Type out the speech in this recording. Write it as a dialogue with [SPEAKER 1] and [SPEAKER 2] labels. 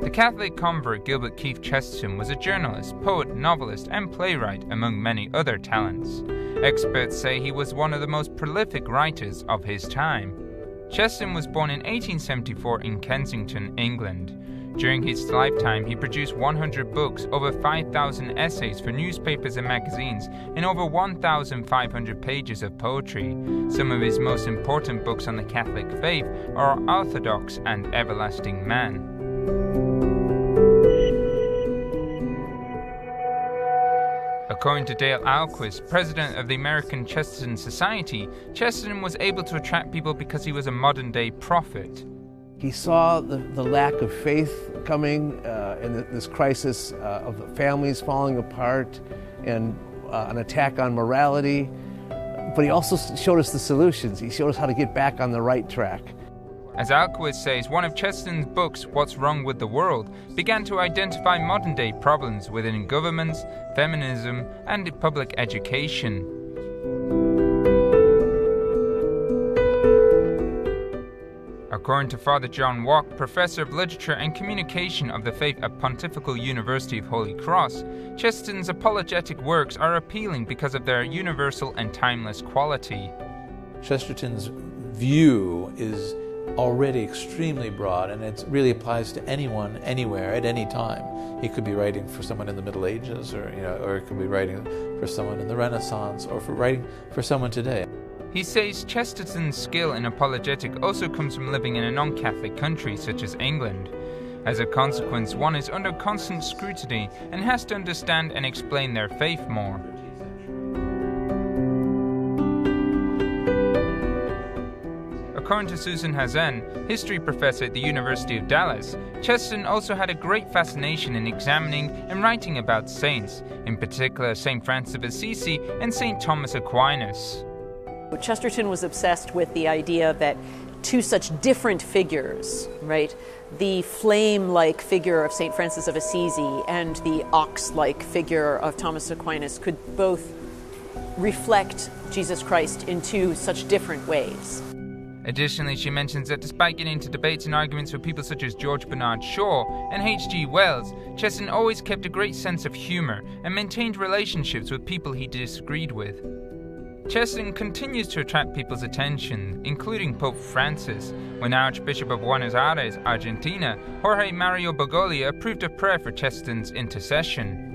[SPEAKER 1] The Catholic convert Gilbert Keith Chesterton was a journalist, poet, novelist, and playwright, among many other talents. Experts say he was one of the most prolific writers of his time. Chesterton was born in 1874 in Kensington, England. During his lifetime, he produced 100 books, over 5,000 essays for newspapers and magazines, and over 1,500 pages of poetry. Some of his most important books on the Catholic faith are Orthodox and Everlasting Man. According to Dale Alquist, president of the American Chesterton Society, Chesterton was able to attract people because he was a modern-day prophet.
[SPEAKER 2] He saw the lack of faith coming in this crisis of the families falling apart and an attack on morality. But he also showed us the solutions. He showed us how to get back on the right track.
[SPEAKER 1] As Alquist says, one of Chesterton's books, What's Wrong with the World, began to identify modern-day problems within governments, feminism, and public education. According to Father John Walk, professor of literature and communication of the faith at Pontifical University of Holy Cross, Chesterton's apologetic works are appealing because of their universal and timeless quality.
[SPEAKER 3] Chesterton's view is already extremely broad, and it really applies to anyone, anywhere, at any time. He could be writing for someone in the Middle Ages, or it could be writing for someone in the Renaissance, or writing for someone today.
[SPEAKER 1] He says Chesterton's skill in apologetic also comes from living in a non-Catholic country such as England. As a consequence, one is under constant scrutiny and has to understand and explain their faith more. According to Susan Hazen, history professor at the University of Dallas, Chesterton also had a great fascination in examining and writing about saints, in particular St. Francis of Assisi and St. Thomas Aquinas.
[SPEAKER 4] Chesterton was obsessed with the idea that two such different figures, right? The flame-like figure of St. Francis of Assisi and the ox-like figure of Thomas Aquinas could both reflect Jesus Christ in two such different ways.
[SPEAKER 1] Additionally, she mentions that despite getting into debates and arguments with people such as George Bernard Shaw and H.G. Wells, Chesterton always kept a great sense of humor and maintained relationships with people he disagreed with. Chesterton continues to attract people's attention, including Pope Francis, when Archbishop of Buenos Aires, Argentina, Jorge Mario Bergoglio approved a prayer for Chesterton's intercession.